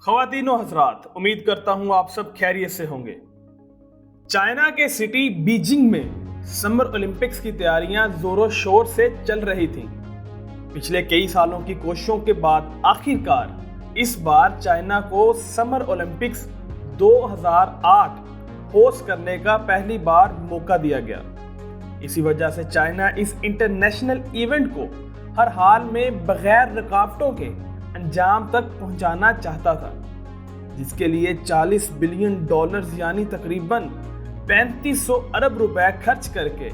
ख़वातीन व हज़रात, उम्मीद करता हूँ आप सब खैरियत से होंगे। चाइना के सिटी बीजिंग में समर ओलंपिक्स की तैयारियां जोरों शोर से चल रही थीं। पिछले कई सालों की कोशिशों के बाद आखिरकार इस बार चाइना को समर ओलंपिक्स 2008 होस्ट करने का पहली बार मौका दिया गया। इसी वजह से चाइना इस इंटरनेशनल इवेंट को हर हाल में बगैर रुकावटों के अंजाम तक पहुंचाना चाहता था, जिसके लिए $40 बिलियन यानी तकरीबन 3500 अरब रुपए खर्च करके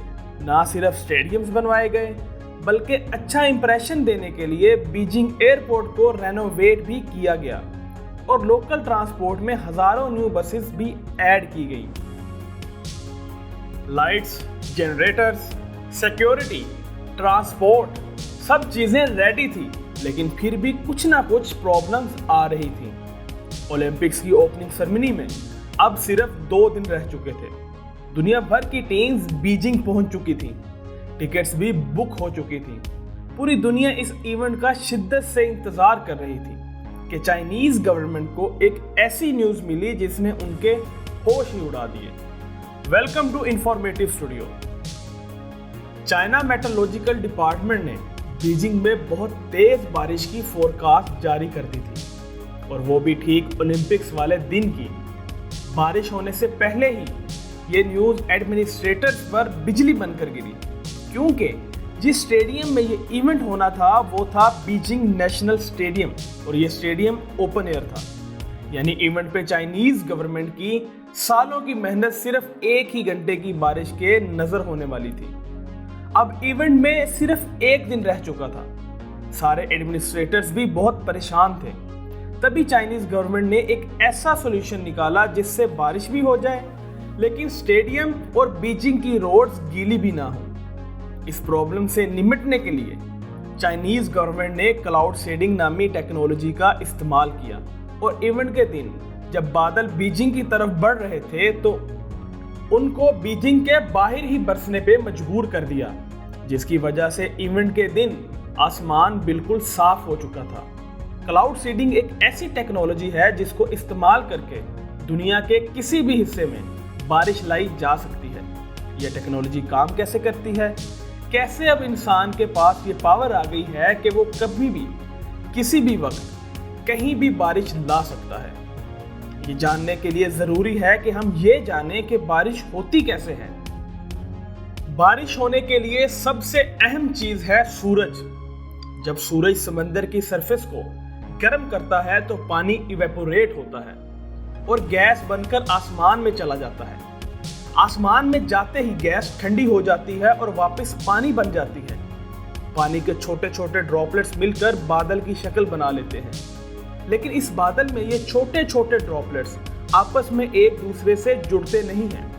ना सिर्फ स्टेडियम्स बनवाए गए बल्कि अच्छा इंप्रेशन देने के लिए बीजिंग एयरपोर्ट को रेनोवेट भी किया गया और लोकल ट्रांसपोर्ट में हजारों न्यू बसेस भी ऐड की गई। लाइट्स, जनरेटर्स, सिक्योरिटी, ट्रांसपोर्ट सब चीजें रेडी थी, लेकिन फिर भी कुछ ना कुछ प्रॉब्लम्स आ रही थी। ओलंपिक्स की ओपनिंग सेरेमनी में अब सिर्फ 2 दिन रह चुके थे। दुनिया भर की टीम्स बीजिंग पहुंच चुकी थी, टिकट्स भी बुक हो चुकी थी। पूरी दुनिया इस इवेंट का शिद्दत से इंतजार कर रही थी कि चाइनीज गवर्नमेंट को एक ऐसी न्यूज मिली जिसने उनके होश ही उड़ा दिए। Welcome to informative studio. China metrological department ने बीजिंग में बहुत तेज बारिश की फोरकास्ट जारी कर दी थी, और वो भी ठीक ओलंपिक्स वाले दिन की। बारिश होने से पहले ही ये न्यूज़ एडमिनिस्ट्रेटर्स पर बिजली बनकर गिरी, क्योंकि जिस स्टेडियम में ये इवेंट होना था वो था बीजिंग नेशनल स्टेडियम, और ये स्टेडियम ओपन एयर था। यानी इवेंट पे चाइनीज गवर्नमेंट की सालों की मेहनत सिर्फ 1 ही घंटे की बारिश के नजर होने वाली थी। अब इवेंट में सिर्फ 1 दिन रह चुका था। सारे एडमिनिस्ट्रेटर्स भी बहुत परेशान थे। तभी चाइनीज गवर्नमेंट ने एक ऐसा सॉल्यूशन निकाला जिससे बारिश भी हो जाए लेकिन स्टेडियम और बीजिंग की रोड्स गीली भी ना हो। इस प्रॉब्लम से निपटने के लिए चाइनीज गवर्नमेंट ने क्लाउड सीडिंग नामी टेक्नोलॉजी का इस्तेमाल किया, और इवेंट के दिन जब बादल बीजिंग की तरफ बढ़ रहे थे तो उनको बीजिंग के बाहर ही बरसने पे मजबूर कर दिया, जिसकी वजह से इवेंट के दिन आसमान बिल्कुल साफ हो चुका था। क्लाउड सीडिंग एक ऐसी टेक्नोलॉजी है जिसको इस्तेमाल करके दुनिया के किसी भी हिस्से में बारिश लाई जा सकती है। यह टेक्नोलॉजी काम कैसे करती है, कैसे अब इंसान के पास ये पावर आ गई है कि वो कभी भी किसी भी वक्त कहीं भी बारिश ला सकता है, ये जानने के लिए जरूरी है कि हम ये जानें कि बारिश होती कैसे है। बारिश होने के लिए सबसे अहम चीज है सूरज। जब सूरज समंदर की सरफेस को गर्म करता है तो पानी इवेपोरेट होता है और गैस बनकर आसमान में चला जाता है। आसमान में जाते ही गैस ठंडी हो जाती है और वापस पानी बन जाती है। पानी के छोटे छोटे ड्रॉपलेट्स मिलकर बादल की शक्ल बना लेते हैं, लेकिन इस बादल में ये छोटे छोटे ड्रॉपलेट्स आपस में एक दूसरे से जुड़ते नहीं हैं।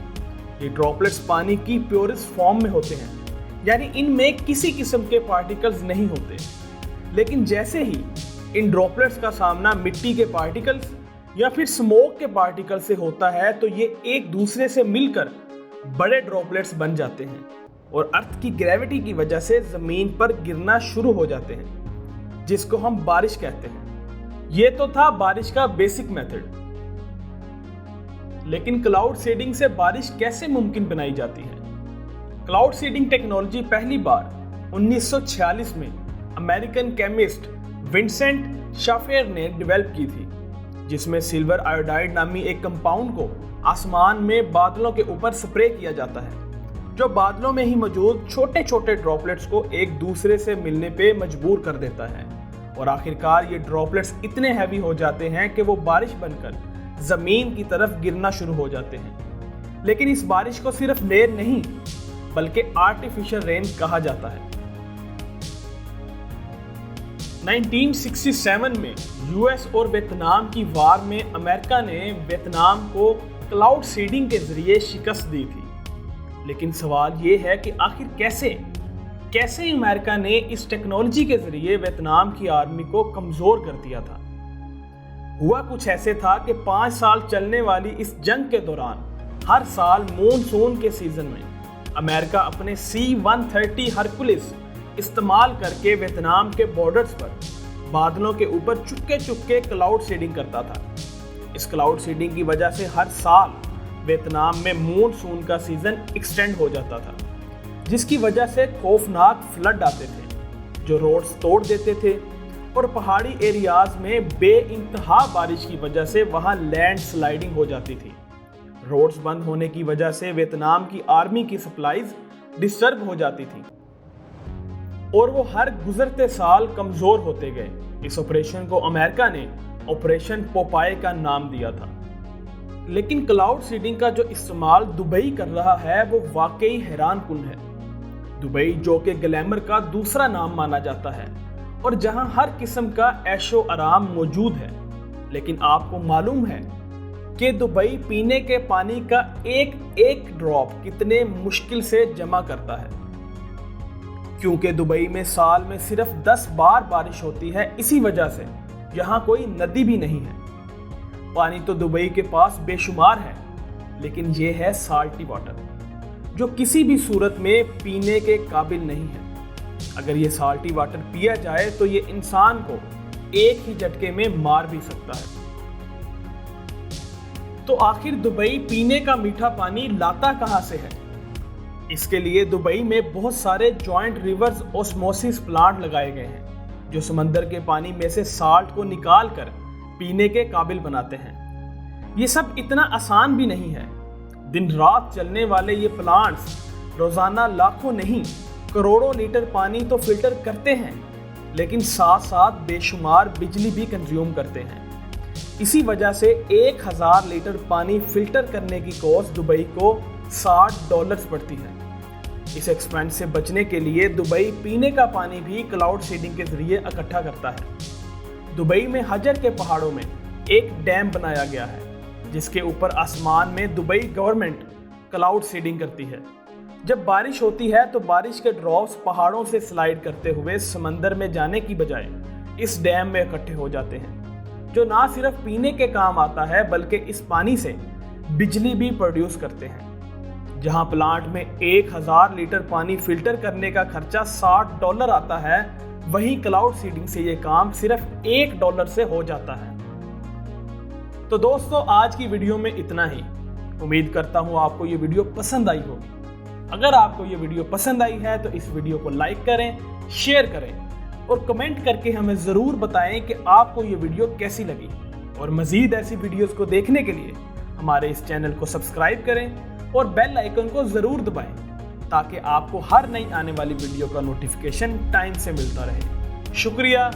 ये ड्रॉपलेट्स पानी की प्योरेस्ट फॉर्म में होते हैं, यानी इनमें किसी किस्म के पार्टिकल्स नहीं होते। लेकिन जैसे ही इन ड्रॉपलेट्स का सामना मिट्टी के पार्टिकल्स या फिर स्मोक के पार्टिकल से होता है तो ये एक दूसरे से मिलकर बड़े ड्रॉपलेट्स बन जाते हैं और अर्थ की ग्रेविटी की वजह से जमीन पर गिरना शुरू हो जाते हैं, जिसको हम बारिश कहते हैं। ये तो था बारिश का बेसिक मेथड, लेकिन क्लाउड सीडिंग से बारिश कैसे मुमकिन बनाई जाती है? क्लाउड सीडिंग टेक्नोलॉजी पहली बार 1946 में अमेरिकन केमिस्ट विंसेंट शाफेर ने डेवलप की थी, जिसमें सिल्वर आयोडाइड नामी एक कंपाउंड को आसमान में बादलों के ऊपर स्प्रे किया जाता है, जो बादलों में ही मौजूद छोटे छोटे ड्रॉपलेट्स को एक दूसरे से मिलने पे मजबूर कर देता है, और आखिरकार ये ड्रॉपलेट्स इतने हैवी हो जाते हैं कि वो बारिश बनकर जमीन की तरफ गिरना शुरू हो जाते हैं। लेकिन इस बारिश को सिर्फ रेन नहीं बल्कि आर्टिफिशियल रेन कहा जाता है। 1967 में यूएस और वियतनाम की वार में अमेरिका ने वियतनाम को क्लाउड सीडिंग के जरिए शिकस्त दी थी। लेकिन सवाल ये है कि आखिर कैसे अमेरिका ने इस टेक्नोलॉजी के जरिए वियतनाम की आर्मी को कमजोर कर दिया था। हुआ कुछ ऐसे था कि 5 साल चलने वाली इस जंग के दौरान हर साल मॉनसून के सीजन में अमेरिका अपने C-130 हरकुलिस इस्तेमाल करके वियतनाम के बॉर्डर्स पर बादलों के ऊपर चुपके चुपके क्लाउड सीडिंग करता था। इस क्लाउड सीडिंग की वजह से हर साल वियतनाम में मॉनसून का सीजन एक्सटेंड हो जाता था, जिसकी वजह से खौफनाक फ्लड आते थे जो रोड्स तोड़ देते थे और पहाड़ी एरियाज में बेइंतहा बारिश की वजह से वहां लैंड स्लाइडिंग हो जाती थी। रोड्स बंद होने की वजह से वियतनाम की आर्मी की सप्लाईज डिस्टर्ब हो जाती थी और वो हर गुजरते साल कमजोर होते गए। इस ऑपरेशन को अमेरिका ने ऑपरेशन पोपाई का नाम दिया था। लेकिन क्लाउड सीडिंग का जो इस्तेमाल दुबई कर रहा है वो वाकई हैरानकुन है। दुबई जो कि ग्लैमर का दूसरा नाम माना जाता है और जहां हर किस्म का ऐशो आराम मौजूद है, लेकिन आपको मालूम है कि दुबई पीने के पानी का एक एक ड्रॉप कितने मुश्किल से जमा करता है, क्योंकि दुबई में साल में सिर्फ 10 बार बारिश होती है। इसी वजह से यहाँ कोई नदी भी नहीं है। पानी तो दुबई के पास बेशुमार है, लेकिन ये है साल्टी वाटर जो किसी भी सूरत में पीने के काबिल नहीं है। अगर ये साल्टी वाटर पिया जाए तो ये इंसान को एक ही झटके में मार भी सकता है। तो आखिर दुबई पीने का मीठा पानी लाता कहां से है? इसके लिए दुबई में बहुत सारे जॉइंट रिवर्स ऑस्मोसिस प्लांट लगाए गए हैं जो समंदर के पानी में से साल्ट को निकाल कर पीने के काबिल बनाते हैं। ये सब इतना आसान भी नहीं है। दिन रात चलने वाले ये प्लांट्स रोजाना लाखों नहीं करोड़ों लीटर पानी तो फिल्टर करते हैं, लेकिन साथ साथ बेशुमार बिजली भी कंज्यूम करते हैं। इसी वजह से 1000 लीटर पानी फिल्टर करने की कॉस्ट दुबई को $60 पड़ती है। इस एक्सपेंस से बचने के लिए दुबई पीने का पानी भी क्लाउड सीडिंग के जरिए इकट्ठा करता है। दुबई में हजर के पहाड़ों में एक डैम बनाया गया है जिसके ऊपर आसमान में दुबई गवर्नमेंट क्लाउड सीडिंग करती है। जब बारिश होती है तो बारिश के ड्रॉप्स पहाड़ों से स्लाइड करते हुए समंदर में जाने की बजाय इस डैम में इकट्ठे हो जाते हैं, जो ना सिर्फ पीने के काम आता है बल्कि इस पानी से बिजली भी प्रोड्यूस करते हैं। जहां प्लांट में 1000 लीटर पानी फिल्टर करने का खर्चा $60 आता है, वहीं क्लाउड सीडिंग से ये काम सिर्फ $1 से हो जाता है। तो दोस्तों, आज की वीडियो में इतना ही। उम्मीद करता हूं आपको ये वीडियो पसंद आई होगी। अगर आपको ये वीडियो पसंद आई है तो इस वीडियो को लाइक करें, शेयर करें और कमेंट करके हमें ज़रूर बताएं कि आपको ये वीडियो कैसी लगी। और मज़ीद ऐसी वीडियोस को देखने के लिए हमारे इस चैनल को सब्सक्राइब करें और बेल आइकन को ज़रूर दबाएं ताकि आपको हर नई आने वाली वीडियो का नोटिफिकेशन टाइम से मिलता रहे। शुक्रिया।